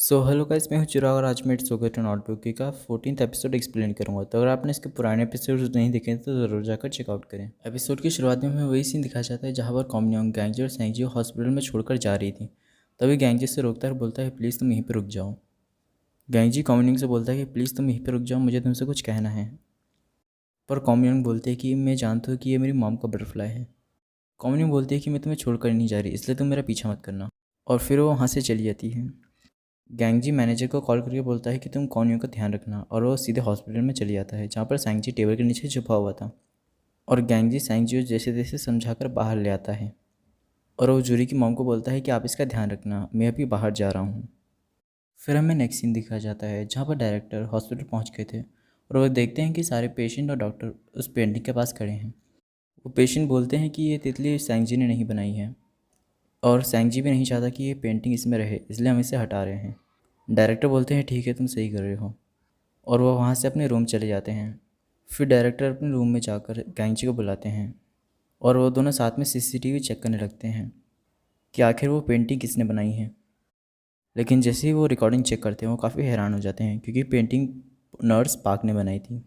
Hello guys, मैं हूँ चिराग और आज मैं it's okay to not be okay का 14th एपिसोड एक्सप्लेन करूँगा। तो अगर आपने इसके पुराने एपिसोड्स नहीं देखे तो ज़रूर जाकर चेकआउट करें। एपिसोड की शुरुआत में हमें वही सीन दिखाया जाता है जहाँ पर कॉमनियोंग गैंगजी और सैंगजी हॉस्पिटल में छोड़कर जा रही थी। तभी गैंगजी से रोकता है और बोलता है प्लीज़ तुम यहीं पर रुक जाओ। गैंगजी कॉमनियोंग से बोलता है कि प्लीज़ तुम यहीं पर रुक जाओ, मुझे तुमसे कुछ कहना है। पर कॉमनियोंग बोलते हैं कि मैं जानता हूँ कि ये मेरी मॉम का बटरफ्लाई है। कॉमनियोंग बोलती है कि मैं तुम्हें छोड़कर नहीं जा रही, इसलिए तुम मेरा पीछा मत करना। और फिर वो वहाँ से चली जाती है। गैंगजी मैनेजर को कॉल करके बोलता है कि तुम कॉनियों का ध्यान रखना, और वो सीधे हॉस्पिटल में चली जाता है जहाँ पर सैंगजी टेबल के नीचे छुपा हुआ था। और गैंगजी सैंगजी को जैसे तैसे समझाकर बाहर ले आता है और वो जूरी की मॉम को बोलता है कि आप इसका ध्यान रखना, मैं अभी बाहर जा रहा हूँ। फिर हमें नेक्स्ट सीन दिखाया जाता है जहाँ पर डायरेक्टर हॉस्पिटल पहुँच गए थे और वो देखते हैं कि सारे पेशेंट और डॉक्टर उस पेंटिंग के पास खड़े हैं। वो पेशेंट बोलते हैं कि ये तितली सैंगजी ने नहीं बनाई है और सैंगजी भी नहीं चाहता कि ये पेंटिंग इसमें रहे, इसलिए हम इसे हटा रहे हैं। डायरेक्टर बोलते हैं ठीक है, तुम सही कर रहे हो, और वह वहाँ से अपने रूम चले जाते हैं। फिर डायरेक्टर अपने रूम में जाकर गैंगजी को बुलाते हैं और वो दोनों साथ में सीसीटीवी चेक करने लगते हैं कि आखिर वो पेंटिंग किसने बनाई है। लेकिन जैसे ही वो रिकॉर्डिंग चेक करते हैं वो काफ़ी हैरान हो जाते हैं क्योंकि पेंटिंग नर्स पार्क ने बनाई थी।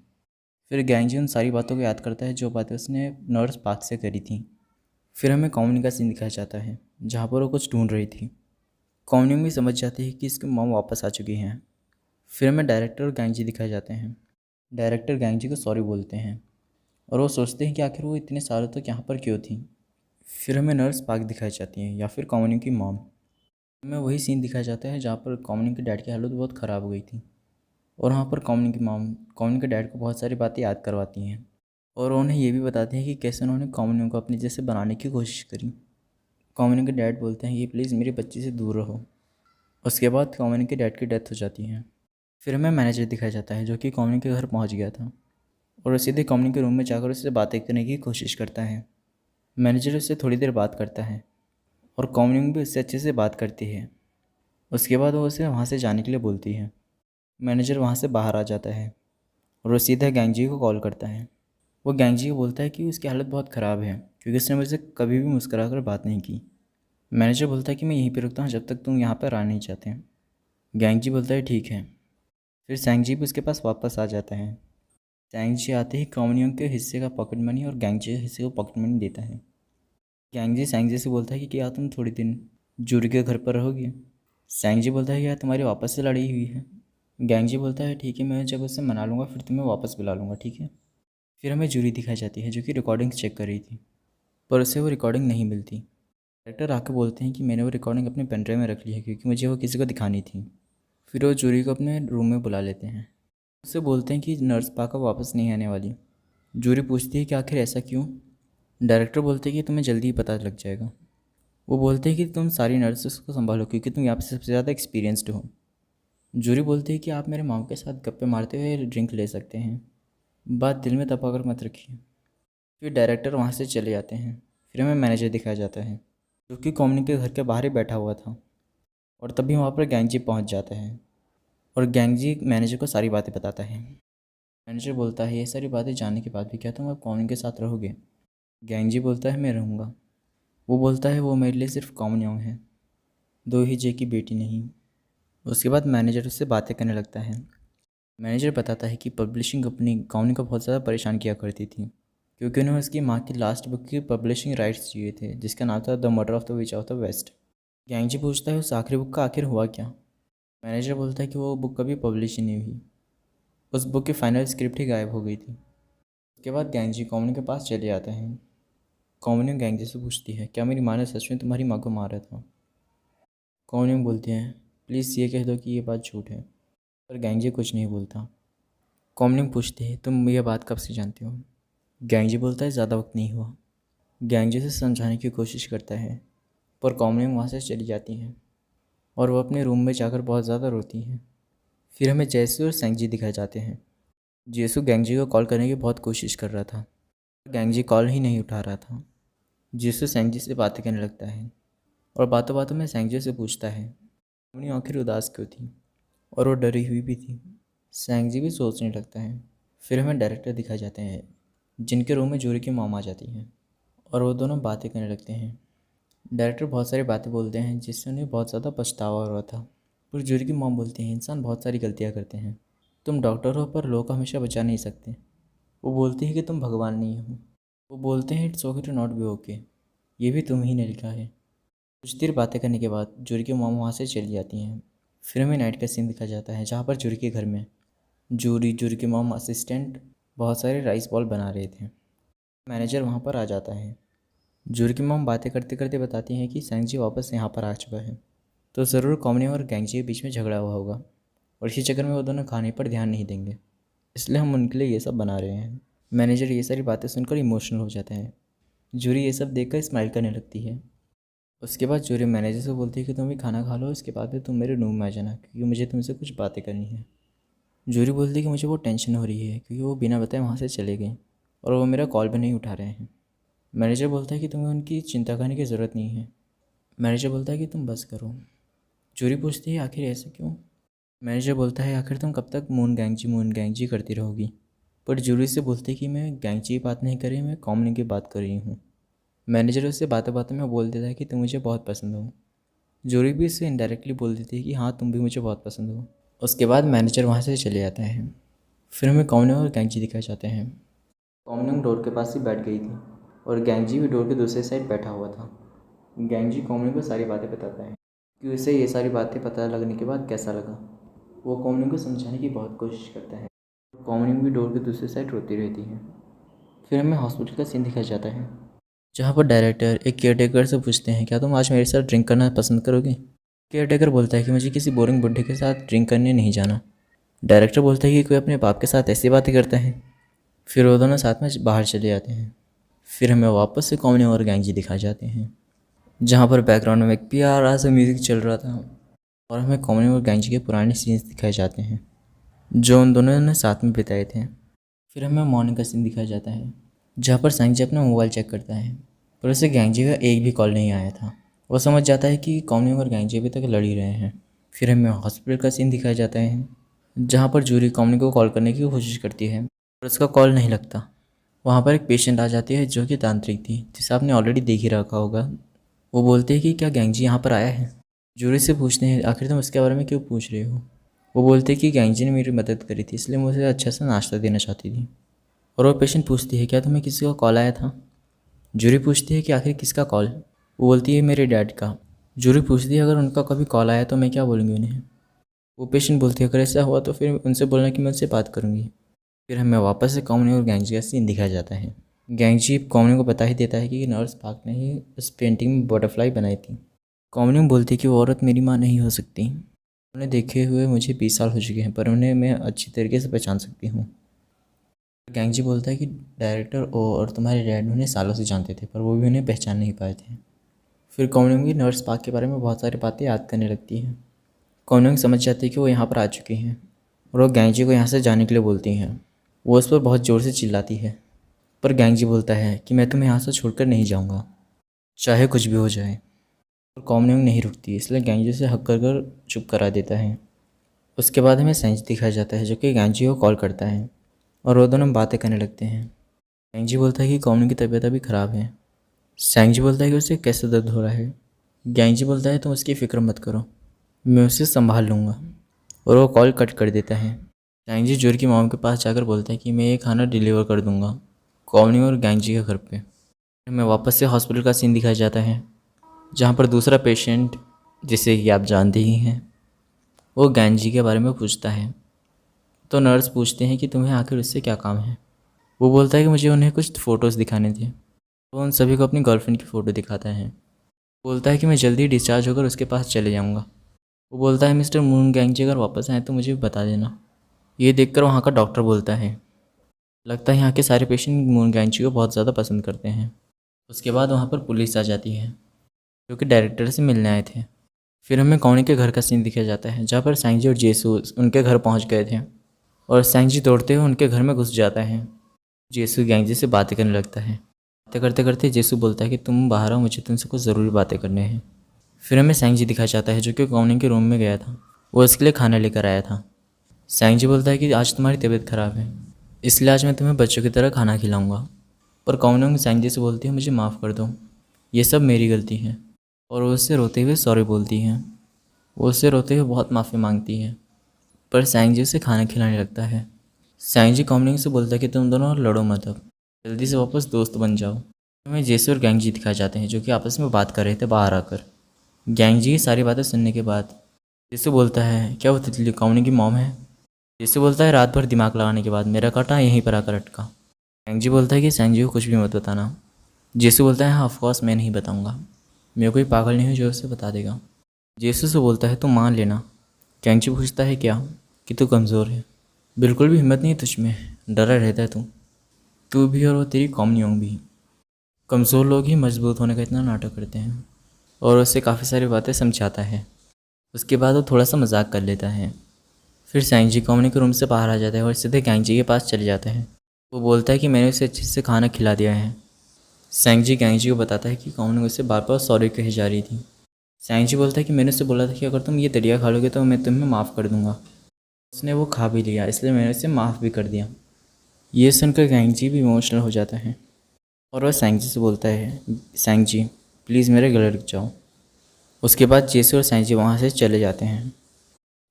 फिर गैंगजी उन सारी बातों को याद करता है जो बातें उसने नर्स पार्क से करी थी। फिर हमें कॉमनी का सीन दिखाया जाता है जहाँ पर वो कुछ ढूंढ रही थी। कॉमनी भी समझ जाती है कि इसकी मॉम वापस आ चुकी हैं। फिर हमें डायरेक्टर और गैंगजी दिखाए जाते हैं। डायरेक्टर गैंगजी को सॉरी बोलते हैं और वो सोचते हैं कि आखिर वो इतने सालों तक यहाँ पर क्यों थी। फिर हमें नर्स पार्क दिखाई जाती है या फिर कॉमनी की मॉम। हमें वही सीन दिखाया जाता है जहाँ पर कॉमनी के डैड की हालत बहुत ख़राब हो गई थी और वहाँ पर कॉमनी की मॉम कॉमनी के डैड को बहुत सारी बातें याद करवाती हैं और उन्हें ये भी बताते हैं कि कैसे उन्होंने कॉमनी को अपने जैसे बनाने की कोशिश करी। कॉमनी के डैड बोलते हैं कि प्लीज़ मेरी बच्ची से दूर रहो। उसके बाद कॉमनी के डैड की डेथ हो जाती है। फिर हमें मैनेजर दिखाया जाता है जो कि कॉमनी के घर पहुँच गया था और वो सीधे कॉमनी के रूम में जाकर उससे बातें करने की कोशिश करता है। मैनेजर उससे थोड़ी देर बात करता है और कॉमनी भी उससे अच्छे से बात करती है। उसके बाद वो उसे वहाँ से जाने के लिए बोलती है। मैनेजर वहाँ से बाहर आ जाता है और वो सीधा गैंगजी को कॉल करता है। वो गैंगजी को बोलता है कि उसकी हालत बहुत ख़राब है क्योंकि उसने मुझसे कभी भी मुस्कुरा कर बात नहीं की। मैनेजर बोलता है कि मैं यहीं पर रुकता हूँ जब तक तुम यहाँ पर आ नहीं चाहते। गैंगजी बोलता है ठीक है। फिर सैंगजी भी उसके पास वापस आ जाता है। सैंगजी आते ही कॉमनियों के हिस्से का पॉकेट मनी और गैंगजी के हिस्से को पॉकेट मनी देता है। गैंगजी सैंगजी से बोलता है कि क्या तुम थोड़ी दिन जूरी के घर पर रहोगे। सैंगजी बोलता है कि यार तुम्हारी वापस से लड़ी हुई है। गैंगजी बोलता है ठीक है, मैं जब उससे मना लूँगा फिर तुम्हें वापस बुला लूँगा, ठीक है। फिर हमें जूरी दिखाई जाती है जो कि रिकॉर्डिंग्स चेक कर रही थी, पर उसे वो रिकॉर्डिंग नहीं मिलती। डायरेक्टर आके बोलते हैं कि मैंने वो रिकॉर्डिंग अपने पेन ड्राइव में रख ली है क्योंकि मुझे वो किसी को दिखानी थी। फिर वो जूरी को अपने रूम में बुला लेते हैं। उससे बोलते हैं कि नर्स पाका वापस नहीं आने वाली। जूरी पूछती है कि आखिर ऐसा क्यों। डायरेक्टर बोलते हैं कि तुम्हें जल्दी ही पता लग जाएगा। वो बोलते हैं कि तुम सारी नर्सेस को संभालो क्योंकि तुम यहाँ पे सबसे ज़्यादा एक्सपीरियंसड हो। जूरी बोलती है कि आप मेरे माम के साथ गप्पे मारते हुए ड्रिंक ले सकते हैं, बात दिल में दबा कर मत रखिए। फिर डायरेक्टर वहाँ से चले जाते हैं। फिर हमें मैनेजर दिखाया जाता है जो कि कॉमनी के घर के बाहर ही बैठा हुआ था और तभी वहाँ पर गैंगजी पहुँच जाता है और गैंगजी मैनेजर को सारी बातें बताता है। मैनेजर बोलता है ये सारी बातें जानने के बाद भी क्या तुम अब कॉमनी के साथ रहोगे। गैंगजी बोलता है मैं रहूँगा। वो बोलता है वो मेरे लिए सिर्फ कॉमनियोंग है, दो ही जे की बेटी नहीं। उसके बाद मैनेजर उससे बातें करने लगता है। मैनेजर बताता है कि पब्लिशिंग कंपनी कॉमनी को बहुत ज़्यादा परेशान किया करती थी क्योंकि उन्हें उसकी माँ की लास्ट बुक की पब्लिशिंग राइट्स चाहिए थे जिसका नाम था the murder of the witch of the west. गैंगजी पूछता है उस आखिरी बुक का आखिर हुआ क्या। मैनेजर बोलता है कि वो बुक कभी पब्लिश ही नहीं हुई, उस बुक की फाइनल स्क्रिप्ट ही गायब हो गई थी। उसके बाद गैंगजी कॉमनी के पास चले जाते हैं। कॉमनी गैंगजी से पूछती है क्या मेरी माँ ने सच में तुम्हारी माँ को मारा था। कॉमनी बोलती हैं प्लीज़ ये कह दो कि ये बात झूठ है, पर गैंगजी कुछ नहीं बोलता। कॉमनी पूछती है तुम ये बात कब से जानते हो। गैंगजी बोलता है ज़्यादा वक्त नहीं हुआ। गैंगजी से समझाने की कोशिश करता है पर कॉमनी वहाँ से चली जाती हैं और वो अपने रूम में जाकर बहुत ज़्यादा रोती हैं। फिर हमें जैसू और सैंगजी दिखाए जाते हैं। जेसू गैंगजी को कॉल करने की बहुत कोशिश कर रहा था, गैंगजी कॉल ही नहीं उठा रहा था। जेसू सैंगजी से बातें करने लगता है और बातों बातों में सैंगजी से पूछता है कॉमनी आखिर उदास क्यों थी और वो डरी हुई भी थी। सैंगजी भी सोचने लगता है। फिर हमें डायरेक्टर दिखाए जाते हैं जिनके रूम में जूरी की मॉम आ जाती है और वो दोनों बातें करने लगते हैं। डायरेक्टर बहुत सारी बातें बोलते हैं जिससे उन्हें बहुत ज़्यादा पछतावा हो रहा था। पर जूरी की मॉम बोलती हैं इंसान बहुत सारी गलतियाँ करते हैं, तुम डॉक्टर हो पर लोग को हमेशा बचा नहीं सकते। वो बोलती है कि तुम भगवान नहीं हो। वो बोलते हैं it's okay to not be okay, ये भी तुम ही ने लिखा है। कुछ देर बातें करने के बाद जूरी की मॉम वहाँ से चली जाती हैं। फिर हमें नाइट का सीन दिखा जाता है जहाँ पर जूरी के घर में जूरी की मॉम असिस्टेंट बहुत सारे राइस बॉल बना रहे थे। मैनेजर वहाँ पर आ जाता है। जूरी की मॉम बातें करते करते बताती हैं कि सैंग जी वापस यहाँ पर आ चुका है, तो ज़रूर कॉमनी और गैंगजी के बीच में झगड़ा हुआ होगा और इसी चक्कर में वो दोनों खाने पर ध्यान नहीं देंगे, इसलिए हम उनके लिए ये सब बना रहे हैं। मैनेजर ये सारी बातें सुनकर इमोशनल हो जाता है। जूरी ये सब देखकर स्माइल करने लगती है। उसके बाद जूरी मैनेजर से बोलती है कि तुम भी खाना खा लो, इसके बाद फिर तुम मेरे रूम में आ जाना क्योंकि मुझे तुमसे कुछ बातें करनी है। जूरी बोलती है कि मुझे वो टेंशन हो रही है क्योंकि वो बिना बताए वहाँ से चले गए और वो मेरा कॉल भी नहीं उठा रहे हैं। मैनेजर बोलता है कि तुम्हें उनकी चिंता करने की ज़रूरत नहीं है। मैनेजर बोलता है कि तुम बस करो। जूरी पूछती है आखिर ऐसा क्यों। मैनेजर बोलता है आखिर तुम कब तक मून गैंगजी करती रहोगी। पर जूरी से बोलती है कि मैं गैंगजी की बात नहीं कर रही, मैं कॉमनी की बात कर रही हूँ। मैनेजर उससे बातों बातों में बोल देता है कि तुम मुझे बहुत पसंद हो। जूरी भी उससे इनडायरेक्टली बोल देती है कि हाँ तुम भी मुझे बहुत पसंद हो। उसके बाद मैनेजर वहाँ से चले जाता है। फिर हमें कॉमनी और गैंगजी दिखाए जाते हैं। कॉमनी डोर के पास ही बैठ गई थी और गैंगजी भी डोर के दूसरे साइड बैठा हुआ था। गैंगजी कॉमनी को सारी बातें बताता है कि उसे ये सारी बातें पता लगने के बाद कैसा लगा। वो कॉमनी को समझाने की बहुत कोशिश करता है। कॉमनी भी डोर के दूसरी साइड रोती रहती है। फिर हमें हॉस्पिटल का सीन दिखाया जाता है जहाँ पर डायरेक्टर एक केयरटेकर से पूछते हैं क्या तुम आज मेरे साथ ड्रिंक करना पसंद करोगे। केयरटेकर बोलता है कि मुझे किसी बोरिंग बुड्ढे के साथ ड्रिंक करने नहीं जाना। डायरेक्टर बोलता है कि कोई अपने बाप के साथ ऐसी बातें करता है। फिर वो दोनों साथ में बाहर चले जाते हैं। फिर हमें वापस से कॉमनी और गैंगजी दिखाए जाते हैं जहाँ पर बैकग्राउंड में एक प्यारा सा म्यूज़िक चल रहा था और हमें कॉमनी और गैंगजी के पुराने सीन्स दिखाए जाते हैं जो उन दोनों ने साथ में बिताए थे। फिर हमें मॉर्निंग का सीन दिखाया जाता है जहाँ पर सैंगजी अपना मोबाइल चेक करता है पर उसे गैंगजी का एक भी कॉल नहीं आया था। वो समझ जाता है कि कॉमनी और गैंगजी अभी तक लड़ ही रहे हैं। फिर हमें हॉस्पिटल का सीन दिखाया जाता है जहाँ पर जूरी कॉमनी को कॉल करने की कोशिश करती है पर उसका कॉल नहीं लगता। वहाँ पर एक पेशेंट आ जाती है जो कि तांत्रिक थी जिसे आपने ऑलरेडी देख ही रखा होगा। वो बोलते हैं कि क्या गैंगजी यहाँ पर आया है। जूरी से पूछते हैं आखिर तुम उसके बारे में क्यों पूछ रहे हो। वो बोलते हैं कि गैंगजी ने मेरी मदद करी थी इसलिए मुझे अच्छा सा नाश्ता देना चाहती थी। और वो पेशेंट पूछती है क्या तुम्हें किसी का कॉल आया था। जूरी पूछती है कि आखिर किसका कॉल। वो बोलती है मेरे डैड का। जूरी पूछती है अगर उनका कभी कॉल आया तो मैं क्या बोलूँगी उन्हें। वो पेशेंट बोलती है अगर ऐसा हुआ तो फिर उनसे बोलना कि मैं उनसे बात करूँगी। फिर हमें वापस से कॉमनी और गैंगजी का सीन दिखाया जाता है। गैंगजी कॉमनी को बता ही देता है कि नर्स पार्क ने ही उस पेंटिंग में बटरफ्लाई बनाई थी। कॉमनी बोलती है कि वो औरत मेरी माँ नहीं हो सकती, उन्हें देखे हुए मुझे 20 साल हो चुके हैं पर उन्हें मैं अच्छी तरीके से पहचान सकती हूँ। गैंगजी बोलता है कि डायरेक्टर ओ और तुम्हारे डैड उन्हें सालों से जानते थे पर वो भी उन्हें पहचान नहीं पाए थे। फिर कॉमनी नर्स पार्क के बारे में बहुत सारी बातें याद करने लगती है। कॉमनी समझ जाती है कि वो यहाँ पर आ चुकी हैं और वो गैंगजी को यहाँ से जाने के लिए बोलती हैं। वो उस पर बहुत ज़ोर से चिल्लाती है पर गैंगजी बोलता है कि मैं तुम्हें यहाँ से छोड़कर नहीं जाऊँगा चाहे कुछ भी हो जाए। और कॉमनी नहीं रुकती इसलिए गैंगजी से हक कर कर चुप करा देता है। उसके बाद हमें सैंज दिखाया जाता है जो कि गैंगजी को कॉल करता है और वो दोनों बातें करने लगते हैं। गैंगजी बोलता है कि कॉमनी की तबीयत अभी ख़राब है। सैंगजी बोलता है कि उसे कैसे दर्द हो रहा है। गैंगजी बोलता है तुम उसकी फ़िक्र मत करो, मैं उसे संभाल लूँगा। और वो कॉल कट कर देता है। गैंगजी जूरी की मॉम के पास जाकर बोलता है कि मैं ये खाना डिलीवर कर दूँगा कॉमनी और गैंगजी के घर पे। हमें वापस से हॉस्पिटल का सीन दिखाया जाता है जहाँ पर दूसरा पेशेंट जिसे कि आप जानते ही हैं वो गैंगजी के बारे में पूछता है। तो नर्स पूछते हैं कि तुम्हें आखिर उससे क्या काम है। वो बोलता है कि मुझे उन्हें कुछ फ़ोटोज़ दिखाने थे। वो उन सभी को अपनी गर्लफ्रेंड की फ़ोटो दिखाता है। बोलता है कि मैं जल्दी डिस्चार्ज होकर उसके पास चले जाऊँगा। वो बोलता है मिस्टर मून गैंगजी अगर वापस आए तो मुझे भी बता देना। ये देखकर वहाँ का डॉक्टर बोलता है लगता है यहाँ के सारे पेशेंट मून गैंगजी को बहुत ज़्यादा पसंद करते हैं। उसके बाद वहाँ पर पुलिस आ जाती है जो कि डायरेक्टर से मिलने आए थे। फिर हमें कॉनी के घर का सीन दिखाया जाता है जहाँ पर सैंगजी और जेसू उनके घर पहुँच गए थे और सैंगजी दौड़ते हुए उनके घर में घुस जाता है। जेसू गैंगजी से बातें करने लगता है। बातें करते करते जेसू बोलता है कि तुम बाहर आओ, मुझे तुमसे कुछ ज़रूरी बातें करने हैं। फिर हमें सैंगजी दिखाया जाता है जो कि कॉनी के रूम में गया था, वो उसके लिए खाना लेकर आया था। सैंगजी बोलता है कि आज तुम्हारी तबीयत ख़राब है इसलिए आज मैं तुम्हें बच्चों की तरह खाना खिलाऊँगा। पर कॉनी सैंगजी से बोलती है मुझे माफ़ कर दो, ये सब मेरी गलती है। और वो उससे रोते हुए सॉरी बोलती हैं। वो उससे रोते हुए बहुत माफ़ी मांगती है, पर सैंगजी उसे खाना खिलाने लगता है। सैंगजी कॉमनिंग से बोलता है कि तुम दोनों और लड़ो मत, अब जल्दी से वापस दोस्त बन जाओ। हमें जेसू और गैंगजी दिखाए जाते हैं जो कि आपस में बात कर रहे थे बाहर आकर। गैंगजी की सारी बातें सुनने के बाद जेसू बोलता है, क्या वो तितली कॉमनिंग की मॉम है? जेसू बोलता है, रात भर दिमाग लगाने के बाद मेरा कांटा यहीं पर आकर अटका। गैंगजी बोलता है कि सैंगजी को कुछ भी मत बताना। जेसू बोलता है, हाँ ऑफकोर्स मैं नहीं बताऊँगा, मैं कोई पागल नहीं हूँ जो उसे बता देगा। जेसू से बोलता है, तुम मान लेना। गैंगजी पूछता है, क्या? कि तू कमज़ोर है, बिल्कुल भी हिम्मत नहीं है तुझ में, डरा रहता है तू भी और वो तेरी कॉमनियोंग भी। कमज़ोर लोग ही मजबूत होने का इतना नाटक करते हैं। और उससे काफ़ी सारी बातें समझाता है। उसके बाद वो थोड़ा सा मजाक कर लेता है। फिर सैंगजी कॉमनी के रूम से बाहर आ जाता है और सीधे गैंगजी के पास चले जाता है। वो बोलता है कि मैंने उसे अच्छे से खाना खिला दिया है। सैंगजी गैंगजी को बताता है कि कॉमनी उसे बार बार सॉरी कही जा रही थी। सैंगजी बोलता है कि मैंने उसे बोला था कि अगर तुम ये दरिया खा लोगे तो मैं तुम्हें माफ़ कर दूंगा। उसने वो खा भी लिया, इसलिए मैंने उसे माफ़ भी कर दिया। ये सुनकर गैंगजी भी इमोशनल हो जाता है और वह सैंगजी से बोलता है, सैंगजी प्लीज़ मेरे गले लग जाओ। उसके बाद जेसू और सैंगजी वहाँ से चले जाते हैं।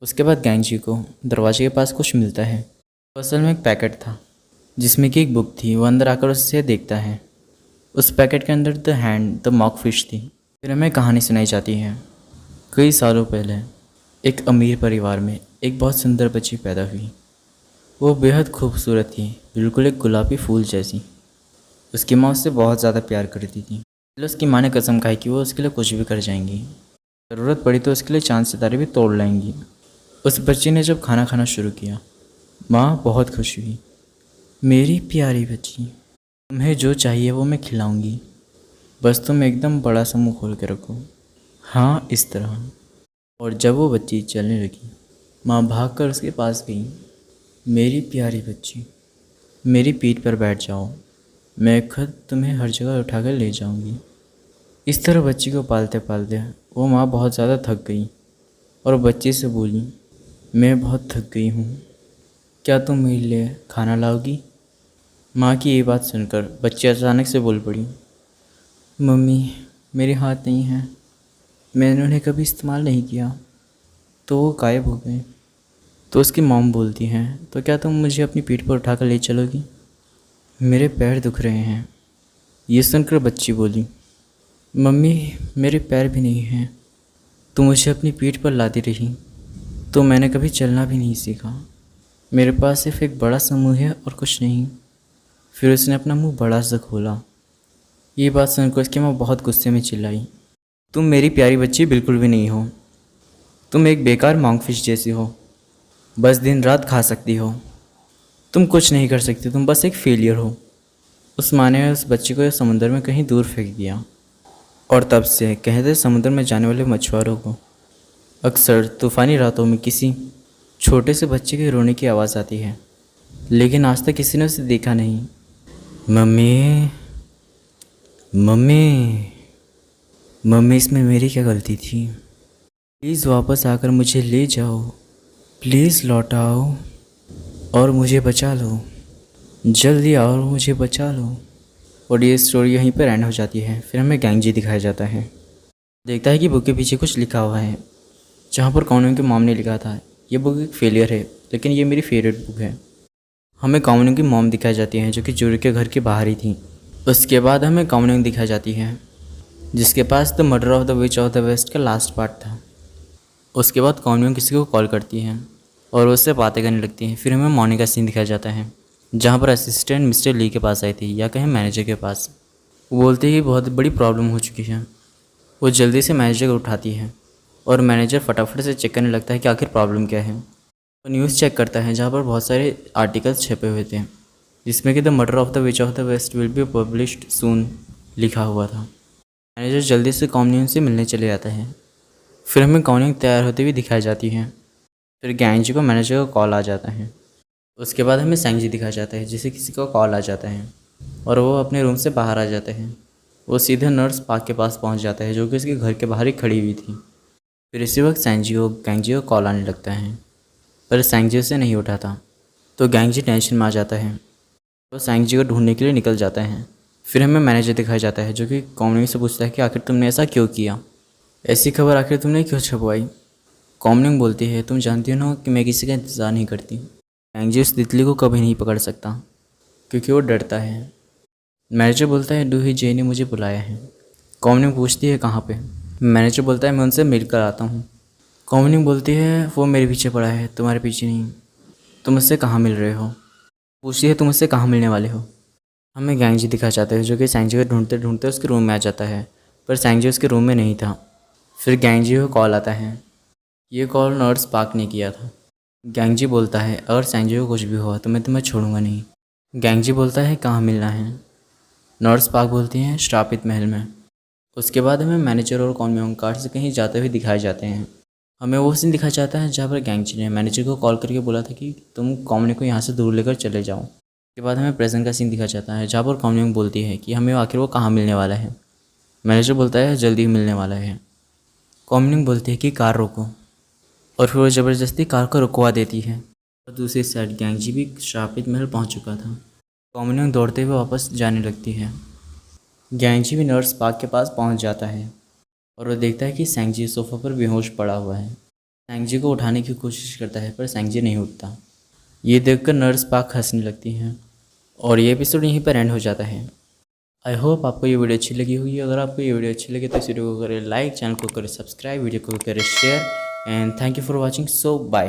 उसके बाद गैंगजी को दरवाजे के पास कुछ मिलता है। असल में एक पैकेट था जिसमें कि एक बुक थी। वो अंदर आकर उससे देखता है। उस पैकेट के अंदर the hand the mock fish थी। फिर हमें कहानी सुनाई जाती है। कई सालों पहले एक अमीर परिवार में एक बहुत सुंदर बच्ची पैदा हुई। वो बेहद खूबसूरत थी, बिल्कुल एक गुलाबी फूल जैसी। उसकी माँ उससे बहुत ज़्यादा प्यार करती थी। उसकी माँ ने कसम खाई कि वो उसके लिए कुछ भी कर जाएंगी, ज़रूरत पड़ी तो उसके लिए चांद सितारे भी तोड़ लाएंगी। उस बच्ची ने जब खाना खाना शुरू किया, माँ बहुत खुश हुई। मेरी प्यारी बच्ची, तुम्हें जो चाहिए वो मैं खिलाऊंगी, बस तुम एकदम बड़ा सा मुँह खोल के रखो। हाँ, इस तरह। और जब वो बच्ची चलने लगी, माँ भागकर उसके पास गई। मेरी प्यारी बच्ची, मेरी पीठ पर बैठ जाओ, मैं खुद तुम्हें हर जगह उठाकर ले जाऊंगी। इस तरह बच्ची को पालते पालते वो माँ बहुत ज़्यादा थक गई और बच्ची से बोली, मैं बहुत थक गई हूँ, क्या तुम मेरे लिए खाना लाओगी? माँ की ये बात सुनकर बच्ची अचानक से बोल पड़ी, मम्मी मेरे हाथ नहीं हैं, मैंने उन्हें कभी इस्तेमाल नहीं किया, तो वो गायब हो गए। तो उसकी मॉम बोलती हैं, तो क्या तुम मुझे अपनी पीठ पर उठाकर ले चलोगी? मेरे पैर दुख रहे हैं। ये सुनकर बच्ची बोली, मम्मी मेरे पैर भी नहीं हैं, तुम मुझे अपनी पीठ पर लाती रही तो मैंने कभी चलना भी नहीं सीखा। मेरे पास सिर्फ एक बड़ा सा मुँह है और कुछ नहीं। फिर उसने अपना मुंह बड़ा सा खोला। ये बात सुनकर उसकी माँ बहुत गुस्से में चिल्लाई, तुम मेरी प्यारी बच्ची बिल्कुल भी नहीं हो, तुम एक बेकार मॉन्कफिश जैसी हो, बस दिन रात खा सकती हो, तुम कुछ नहीं कर सकती, तुम बस एक फेलियर हो। उस माँ ने उस बच्ची को समुद्र में कहीं दूर फेंक दिया। और तब से कहते समुद्र में जाने वाले मछुआरों को अक्सर तूफ़ानी रातों में किसी छोटे से बच्चे के रोने की आवाज़ आती है, लेकिन आज तक किसी ने उसे देखा नहीं। मम्मी मम्मी मम्मी, इसमें मेरी क्या गलती थी? प्लीज़ वापस आकर मुझे ले जाओ, प्लीज़ लौट आओ और मुझे बचा लो, जल्दी आओ और मुझे बचा लो। और ये स्टोरी यहीं पर एंड हो जाती है। फिर हमें गैंगजी दिखाया जाता है। देखता है कि बुक के पीछे कुछ लिखा हुआ है, जहाँ पर कॉमनिंग के मॉम ने लिखा था, ये बुक एक फेलियर है लेकिन ये मेरी फेवरेट बुक है। हमें कॉमनिंग की मॉम दिखाई जाती है जो कि जूरी के घर के बाहर ही थी। उसके बाद हमें कॉमनिंग दिखाई जाती है जिसके पास the murder of the witch of the west का लास्ट पार्ट था। उसके बाद कॉमनिंग किसी को कॉल करती है और उससे बातें करने लगती है। फिर हमें मॉर्निंग का सीन दिखाया जाता है जहाँ पर असिस्टेंट मिस्टर ली के पास आई थी, या कहें मैनेजर के पास। वो बोलती है कि बहुत बड़ी प्रॉब्लम हो चुकी है। वो जल्दी से मैनेजर को उठाती है और मैनेजर फटाफट से चेक करने लगता है कि आखिर प्रॉब्लम क्या है। वो न्यूज़ चेक करता है जहाँ पर बहुत सारे आर्टिकल्स छपे हुए थे जिसमें कि the murder of the witch of the west will be published soon लिखा हुआ था। मैनेजर जल्दी से कॉमनियन से मिलने चले जाता है। फिर हमें कॉमनियन तैयार होते हुए दिखाई जाती है। फिर गैंगजी को मैनेजर का कॉल आ जाता है। उसके बाद हमें सैंगजी दिखाया जाता है जिसे किसी का कॉल आ जाता है और वो अपने रूम से बाहर आ जाते हैं। वो सीधे नर्स पार्क के पास पहुंच जाता है जो कि उसके घर के बाहर ही खड़ी हुई थी। फिर इसी वक्त सैंगजी को गैंगजी को कॉल आने लगता है, पर सैंगजी उसे नहीं उठाता। तो गैंगजी टेंशन में आ जाता है। वो सैंगजी को ढूंढने के लिए निकल जाता है। फिर हमें मैनेजर दिखाया जाता है जो कि कॉमनिंग से पूछता है कि आखिर तुमने ऐसा क्यों किया, ऐसी खबर आखिर तुमने क्यों छपवाई। कॉमनिंग बोलती है, तुम जानती हो ना कि मैं किसी का इंतज़ार नहीं करती। एंजी उस तितली को कभी नहीं पकड़ सकता क्योंकि वो डरता है। मैनेजर बोलता है, डूही जे ने मुझे बुलाया है। कॉमनिंग पूछती है, कहाँ पे? मैनेजर बोलता है, मैं उनसे मिलकर आता हूँ। कॉमनिंग बोलती है, वो मेरे पीछे पड़ा है, तुम्हारे पीछे नहीं। तुम उससे कहाँ मिल रहे हो? पूछती है, तुम उससे कहाँ मिलने वाले हो? हमें गैंजी दिखा चाहते हैं जो कि सैंजी को ढूंढते ढूंढते उसके रूम में आ जाता है, पर सैंजी उसके रूम में नहीं था। फिर गैंजी को कॉल आता है। ये कॉल नर्स पार्क ने किया था। गैंजी बोलता है, अगर सैंजी को कुछ भी हुआ तो मैं तुम्हें छोड़ूंगा नहीं। गैंजी बोलता है, कहाँ मिलना है? नर्स पार्क बोलती हैं, श्रापित महल में। उसके बाद हमें मैनेजर और कॉन्म्योंग कार से कहीं जाते हुए दिखाए जाते हैं। हमें वो सीन दिखाया जाता है जहाँ पर गैंजी ने मैनेजर को कॉल करके बोला था कि तुम कॉमने को यहाँ से दूर लेकर चले जाओ। उसके बाद हमें प्रेजेंट का सीन दिखाया जाता है जहाँ पर कॉमनिंग बोलती है कि हमें आखिर वो कहाँ मिलने वाला है। मैनेजर बोलता है, जल्दी ही मिलने वाला है। कॉमनिंग बोलती है कि कार रोको, और फिर वो ज़बरदस्ती कार को रुकवा देती है। और दूसरी साइड गैंजी भी श्रापित महल पहुँच चुका था। कॉमनिंग दौड़ते हुए वापस जाने लगती है। गैंजी भी नर्स पार्क के पास पहुँच जाता है और वो देखता है कि सैंगजी सोफ़ा पर बेहोश पड़ा हुआ है। सैंगजी को उठाने की कोशिश करता है पर सैंगजी नहीं उठता। ये देखकर नर्स पार्क हंसने लगती हैं और ये एपिसोड यहीं पर एंड हो जाता है। आई होप आपको ये वीडियो अच्छी लगी होगी। अगर आपको ये वीडियो अच्छी लगे तो इस वीडियो को करें लाइक, चैनल को करें सब्सक्राइब, वीडियो को करें share, and thank you for watching. So bye.